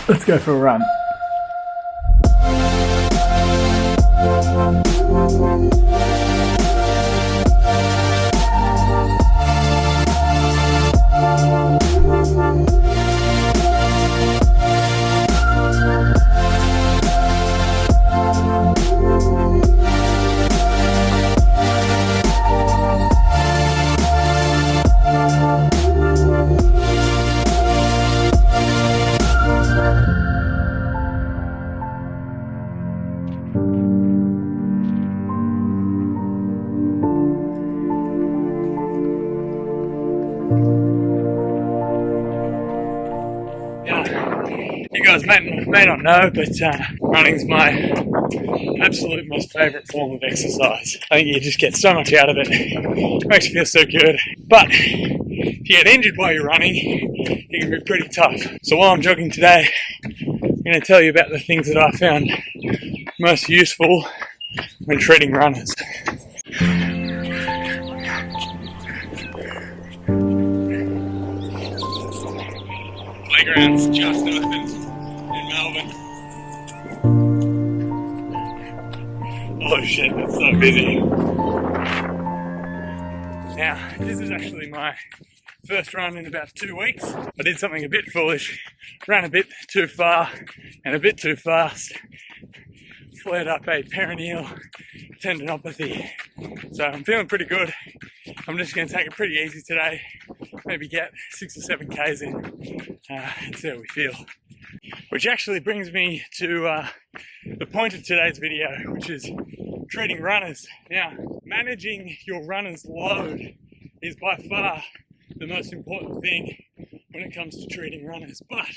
Let's go for a run. You guys may not know, but running's my absolute most favourite form of exercise. I think you just get so much out of it. It makes you feel so good. But if you get injured while you're running, it can be pretty tough. So while I'm jogging today, I'm going to tell you about the things that I found most useful when treating runners. Playgrounds just opened in Melbourne. Oh shit, that's so busy. Now, this is actually my first run in about 2 weeks. I did something a bit foolish, ran a bit too far and a bit too fast, flared up a peroneal tendinopathy. So I'm feeling pretty good. I'm just going to take it pretty easy today, maybe get 6 or 7 Ks in and see how we feel. Which actually brings me to the point of today's video, which is treating runners. Now, managing your runner's load is by far the most important thing when it comes to treating runners. But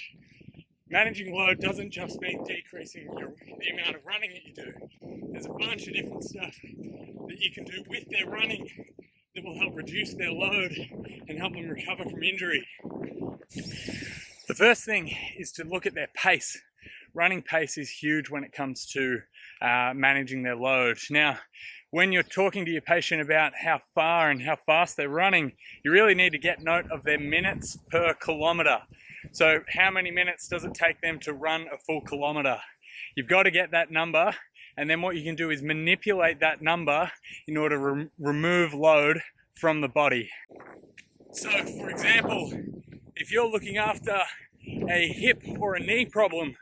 managing load doesn't just mean decreasing the amount of running that you do. There's a bunch of different stuff that you can do with their running that will help reduce their load and help them recover from injury. The first thing is to look at their pace. Running pace is huge when it comes to managing their load. Now, when you're talking to your patient about how far and how fast they're running, you really need to get note of their minutes per kilometre. So how many minutes does it take them to run a full kilometre? You've got to get that number, and then what you can do is manipulate that number in order to remove load from the body. So, for example, if you're looking after a hip or a knee problem,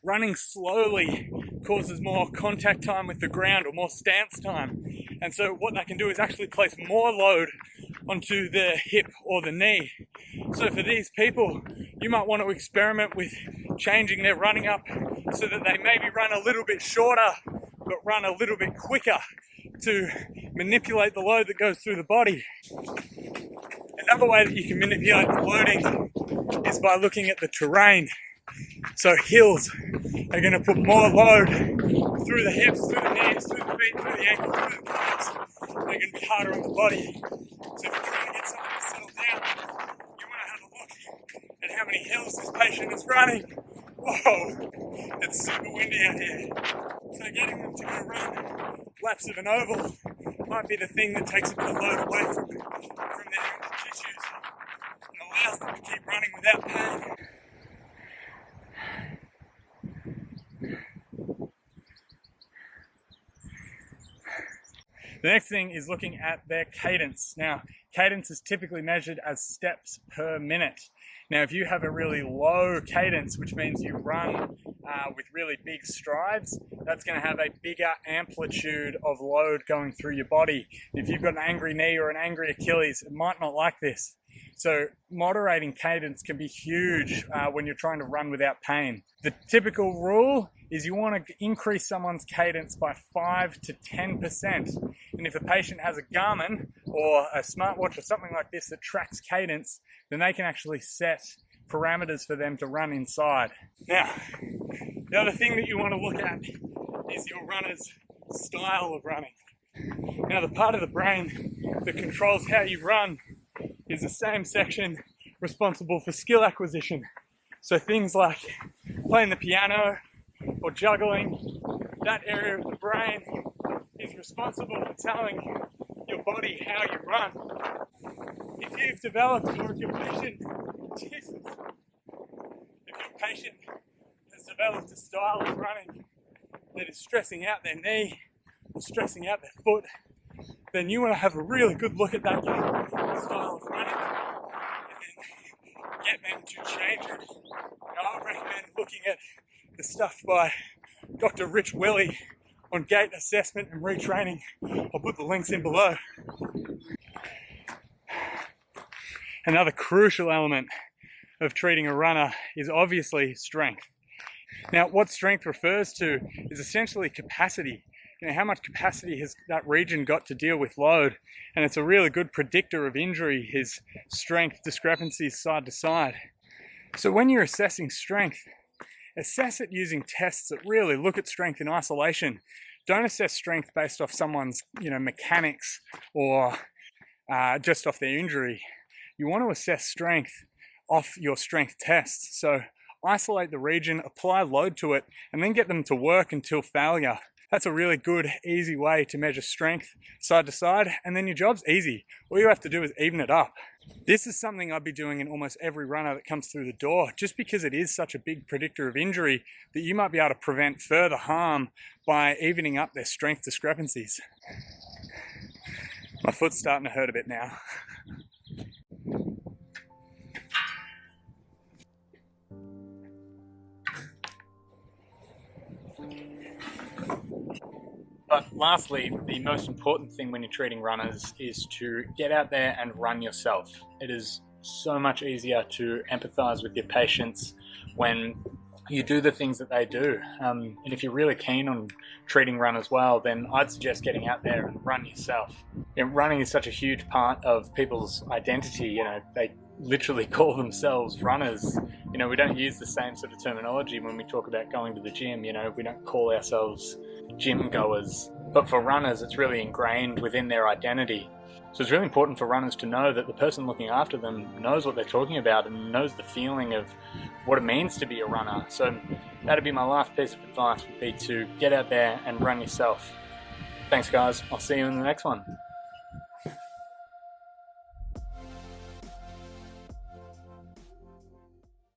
running slowly causes more contact time with the ground or more stance time. And so what that can do is actually place more load onto the hip or the knee. So for these people, you might want to experiment with changing their running up so that they maybe run a little bit shorter, but run a little bit quicker to manipulate the load that goes through the body. Another way that you can manipulate the loading is by looking at the terrain. So hills are going to put more load through the hips, through the knees, through the feet, through the ankles, through the calves. They're going to be harder on the body. So if you're trying to get someone to settle down, you want to have a look at how many hills this patient is running. Whoa, it's super windy out here. So getting them to go run laps of an oval might be the thing that takes a bit of load away from their ankle tissues and allows them to keep running without pain. The next thing is looking at their cadence. Now, cadence is typically measured as steps per minute. Now, if you have a really low cadence, which means you run with really big strides, that's going to have a bigger amplitude of load going through your body. If you've got an angry knee or an angry Achilles, it might not like this. So moderating cadence can be huge when you're trying to run without pain. The typical rule is you want to increase someone's cadence by 5 to 10%. And if a patient has a Garmin or a smartwatch or something like this that tracks cadence, then they can actually set parameters for them to run inside. Now, the other thing that you want to look at is your runner's style of running. Now, the part of the brain that controls how you run is the same section responsible for skill acquisition. So things like playing the piano or juggling, that area of the brain is responsible for telling your body how you run. If you've developed, or if your patient developed a style of running that is stressing out their knee or stressing out their foot, then you want to have a really good look at that style of running and then get them to change it. Now, I would recommend looking at the stuff by Dr. Rich Willey on gait assessment and retraining. I'll put the links in below. Another crucial element of treating a runner is obviously strength. Now, what strength refers to is essentially capacity. You know, how much capacity has that region got to deal with load? And it's a really good predictor of injury, is strength discrepancies side to side. So when you're assessing strength, assess it using tests that really look at strength in isolation. Don't assess strength based off someone's, mechanics or just off their injury. You want to assess strength off your strength tests. So isolate the region, apply load to it, and then get them to work until failure. That's a really good, easy way to measure strength side to side, and then your job's easy. All you have to do is even it up. This is something I'd be doing in almost every runner that comes through the door, just because it is such a big predictor of injury that you might be able to prevent further harm by evening up their strength discrepancies. My foot's starting to hurt a bit now. But lastly, the most important thing when you're treating runners is to get out there and run yourself. It is so much easier to empathize with your patients when you do the things that they do. And if you're really keen on treating runners well, then I'd suggest getting out there and run yourself. Running is such a huge part of people's identity. They literally call themselves runners. We don't use the same sort of terminology when we talk about going to the gym. We don't call ourselves gym goers. But for runners, it's really ingrained within their identity. So it's really important for runners to know that the person looking after them knows what they're talking about and knows the feeling of what it means to be a runner. So that'd be my last piece of advice, would be to get out there and run yourself. Thanks guys, I'll see you in the next one.